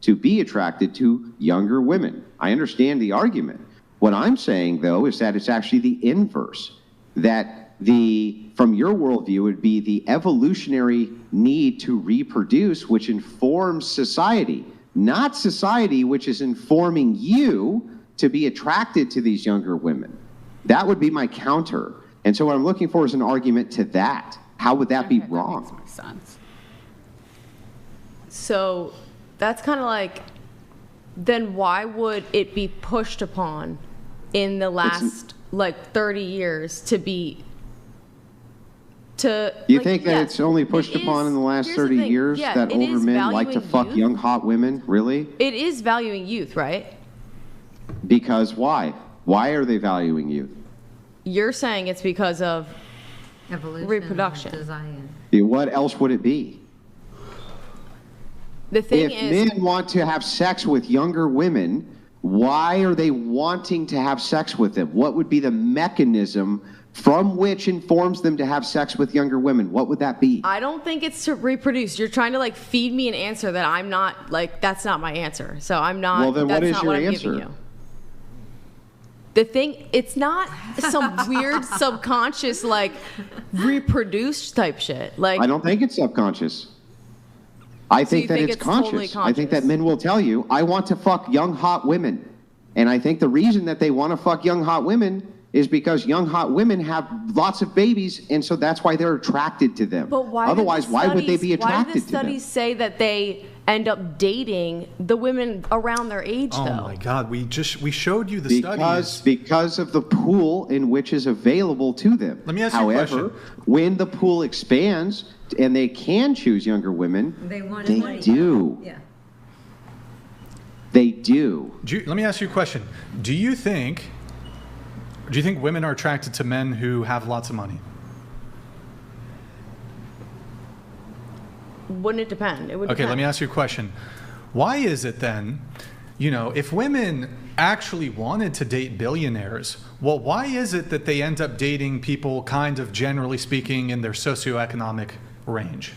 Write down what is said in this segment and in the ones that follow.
to be attracted to younger women. I understand the argument. What I'm saying, though, is that it's actually the inverse. That from your worldview, would be the evolutionary need to reproduce, which informs society, not society, which is informing you to be attracted to these younger women. That would be my counter. And so what I'm looking for is an argument to that. How would that be wrong? That makes more sense. So that's kind of like, then why would it be pushed upon in the last 30 years to be You think that it's only pushed upon in the last 30 years that older men like to fuck young hot women? Really? It is valuing youth, right? Because why? Why are they valuing youth? You're saying it's because of Evolution, reproduction. Design. What else would it be? The thing If is, men want to have sex with younger women, why are they wanting to have sex with them? What would be the mechanism from which informs them to have sex with younger women? What would that be? I don't think it's to reproduce. You're trying to feed me an answer that I'm not, that's not my answer. So I'm not, well, then that's what is not your what I'm answer? giving you. The thing, it's not some weird subconscious, reproduce type shit. I don't think it's subconscious. I think that it's conscious. Totally I think that men will tell you, I want to fuck young hot women. And I think the reason that they want to fuck young hot women is because young hot women have lots of babies, and so that's why they're attracted to them. But why Otherwise, why would they be attracted to them? Why do the studies say that they end up dating the women around their age, though? Oh my God, we showed you the studies. Because of the pool in which is available to them. Let me ask you a question. However, when the pool expands and they can choose younger women, They do. Yeah. They do. Let me ask you a question. Do you think women are attracted to men who have lots of money? Wouldn't it depend? It would Okay, depend. let me ask you a question. Why is it then, if women actually wanted to date billionaires, well, why is it that they end up dating people kind of generally speaking in their socioeconomic range?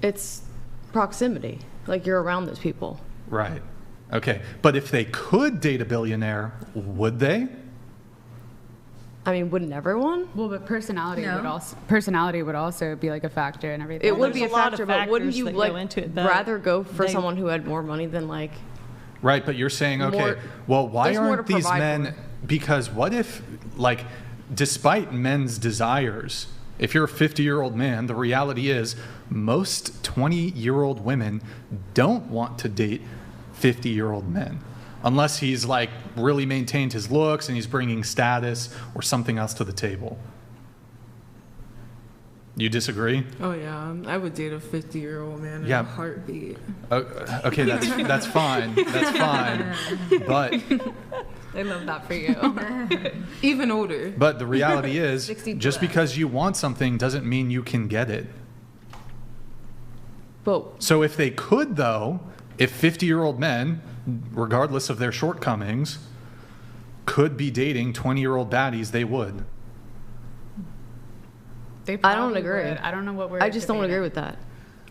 It's proximity. You're around those people. Right. Okay. But if they could date a billionaire, would they? I mean, wouldn't everyone? Well, but personality No. would also be a factor and everything. It would be a There's a lot factor, of but wouldn't factors you that go into it, though. rather go for They- someone who had more money than Right, but you're saying, okay, well, why there's more aren't to these provide men, for. because what if, despite men's desires, if you're a 50-year-old man, the reality is most 20-year-old women don't want to date 50-year-old men. Unless he's really maintained his looks and he's bringing status or something else to the table. You disagree? Oh yeah, I would date a 50-year-old man in Yeah. a heartbeat. Okay, that's fine. That's fine. But I love that for you. Even older. But the reality is, 60 just plus. because you want something doesn't mean you can get it. But So if they could, though, if 50-year-old men, regardless of their shortcomings, could be dating 20-year-old baddies, they would. They I don't probably agree. would. I don't know what we're I just don't debating. agree with that.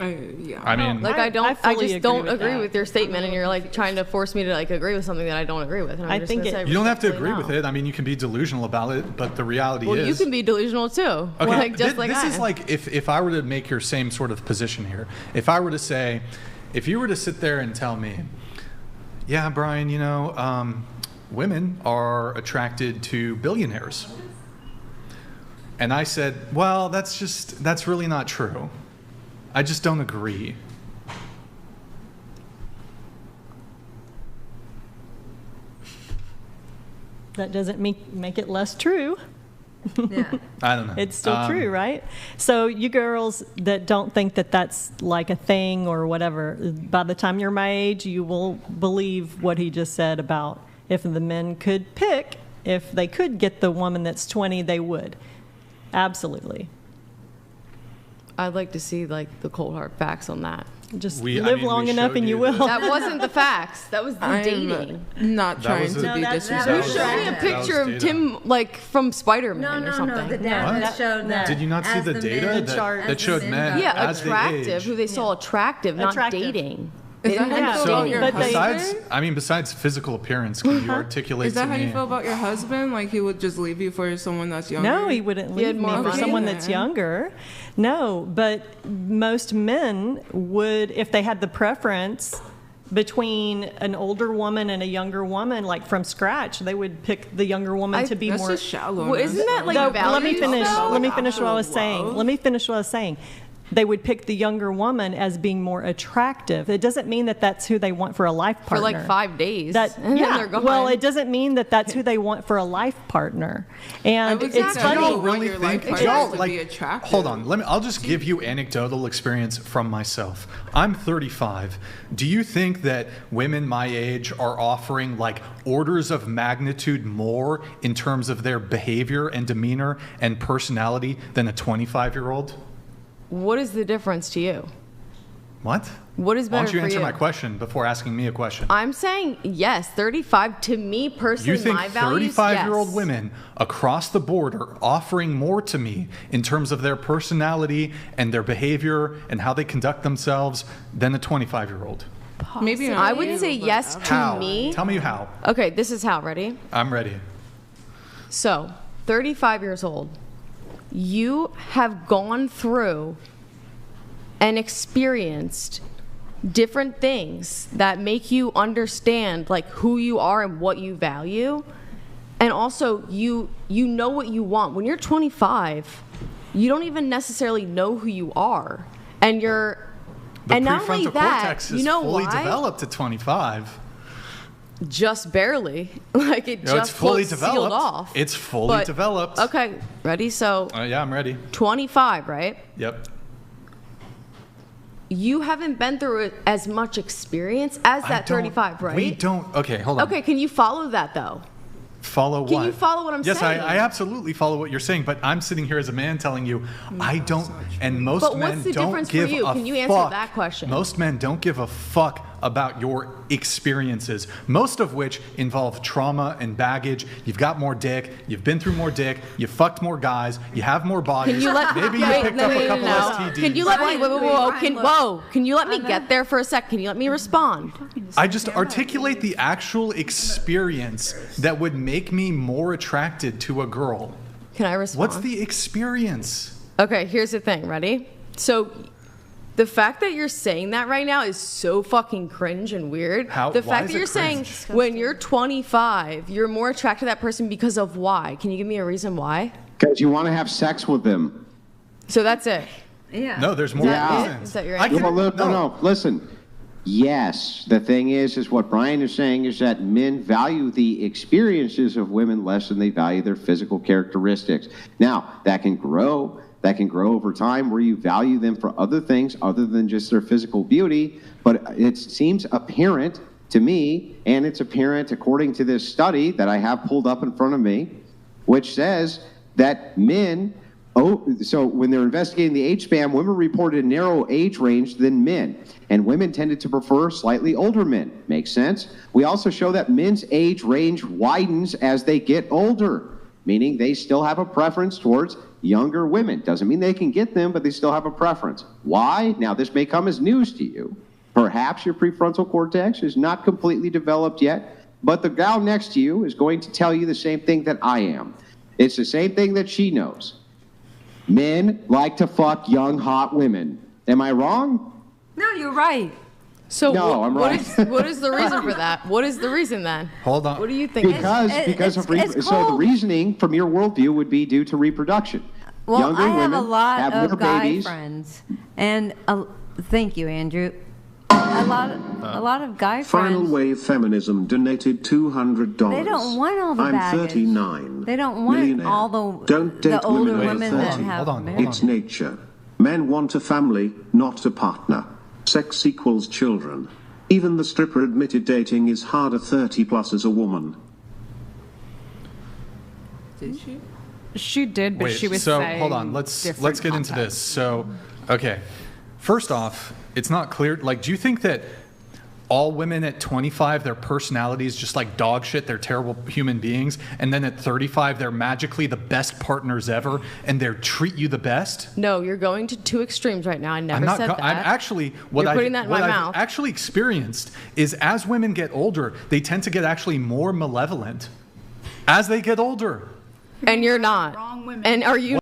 Yeah. I mean, I I fully just agree don't with agree that. with your statement, and you're trying to force me to agree with something that I don't agree with. And I'm I just think gonna it- say you don't have to respectfully agree no. with it. I mean, you can be delusional about it, but the reality Well, is... you can be delusional too. Okay, Just like this I is am. if I were to make your same sort of position here. If I were to say, if you were to sit there and tell me, yeah, Brian, women are attracted to billionaires. And I said, well, that's really not true. I just don't agree. That doesn't make it less true. Yeah. I don't know. It's still true, right? So you girls that don't think that that's a thing or whatever, by the time you're my age, you will believe what he just said about if the men could pick, if they could get the woman that's 20, they would. Absolutely. I'd like to see the cold hard facts on that. Just I live mean, long we enough showed and you you will. That wasn't the facts. That was the I'm dating. not That trying was to the- be that- disrespectful. You showed me a That was picture of data. Tim, like, from Spider-Man No, or no, something. no. The What? data showed that. Did you not see as the data men- The chart. that showed as the men got Yeah, as they attractive, age? who they saw attractive, not Attractive. dating. Is that how you Yeah. feel So about your But they- husband? besides physical appearance, can you articulate Is that to how me? you feel about your husband? Like he would just leave you for someone that's younger? No, he wouldn't He leave had me more for money. someone that's younger. No, but most men would, if they had the preference between an older woman and a younger woman, like from scratch, they would pick the younger woman to be That's more. just shallow. Well, isn't that like No, values, let me finish. though? Let me finish what I was Actual saying. love. Let me finish what I was saying. They would pick the younger woman as being more attractive. It doesn't mean that that's who they want for a life partner. For like 5 days. That, and then yeah. they're gone. Well, it doesn't mean that that's who they want for a life partner. And would it's say that Do you funny. y'all want really your think? life Do y'all partner to be attractive. Hold on. I'll just give you anecdotal experience from myself. I'm 35. Do you think that women my age are offering like orders of magnitude more in terms of their behavior and demeanor and personality than a 25-year-old? What is the difference to you? What? What is Why better don't you for answer you? my question before asking me a question? I'm saying yes, 35 to me personally, You think my values, 35-year-old yes. women across the board are offering more to me in terms of their personality and their behavior and how they conduct themselves than a 25-year-old? Maybe not I would you, say but yes I- to How? me. Tell me how. Okay, this is how. Ready? I'm ready. So, 35 years old, you have gone through and experienced different things that make you understand like who you are and what you value. And also you know what you want. When you're 25, you don't even necessarily know who you are. And you're The and not only prefrontal that, cortex is you know fully why? developed at 25. Just barely. Like it No, just it's fully sealed developed. off. It's fully But- developed. Okay, ready? So Yeah, I'm ready. 25, right? Yep. You haven't been through as much experience as I that don't- 35, right? We don't. Okay, hold on. Okay, can you follow that though? Follow Can what? you follow what I'm yes, saying? I absolutely follow what you're saying, but I'm sitting here as a man telling you, I don't, and most But men what's the don't difference for give you? a Can you answer fuck. that question? Most men don't give a fuck about your experiences, most of which involve trauma and baggage. You've got more dick, you've been through more dick, you fucked more guys, you have more bodies. Can you let Maybe you wait, picked no, up no, a no, couple no. STDs. Can you let me Brian, whoa, can you let me I'm get there for a sec? Can you let me respond? I just articulate the actual experience that would make me more attracted to a girl. Can I respond? What's the experience? Okay, here's the thing, ready? So the fact that you're saying that right now is so fucking cringe and weird. How- The why fact is that it you're saying cringe? when you're 25, you're more attracted to that person because of why? Can you give me a reason why? Because you want to have sex with them. So that's it. Yeah. No, there's more Yeah. reasons. Is that your I answer? can- No. Listen. Yes, the thing is what Brian is saying is that men value the experiences of women less than they value their physical characteristics. Now, that can grow. That can grow over time where you value them for other things other than just their physical beauty. But it seems apparent to me, and it's apparent according to this study that I have pulled up in front of me, which says that men, so when they're investigating the age span, women reported a narrow age range than men, and women tended to prefer slightly older men. Makes sense? We also show that men's age range widens as they get older, meaning they still have a preference towards younger women. Doesn't mean they can get them, but they still have a preference. Why? Now, this may come as news to you. Perhaps your prefrontal cortex is not completely developed yet, but the gal next to you is going to tell you the same thing that I am. It's the same thing that she knows. Men like to fuck young, hot women. Am I wrong? No, you're right. So No, I'm right. what is the reason for that? What is the reason then? Hold on. What do you think? Because of it's so the called- reason from your worldview would be due to reproduction. Well, Younger I have women a lot have of more guy babies. friends, and thank you, Andrew. A lot of guy Final friends. Wave Feminism donated $200. They don't want all the I'm baggage. 39. They don't want Millionaire. all the Don't date the older women over women that 30. have Hold on, married. It's nature. Men want a family, not a partner. Sex equals children. Even the stripper admitted dating is harder 30 plus as a woman. Did she? She did, but Wait, she was so saying hold on. Let's different get into this. context. So, okay. First off, it's not clear. Like, do you think that all women at 25, their personality is just like dog shit, they're terrible human beings, and then at 35, they're magically the best partners ever, and they treat you the best? No, you're going to two extremes right now. I never said that. I'm actually, You're putting that in my I've mouth. actually experienced is as women get older, they tend to get actually more malevolent as they get older. And you're not. Wrong women. And are you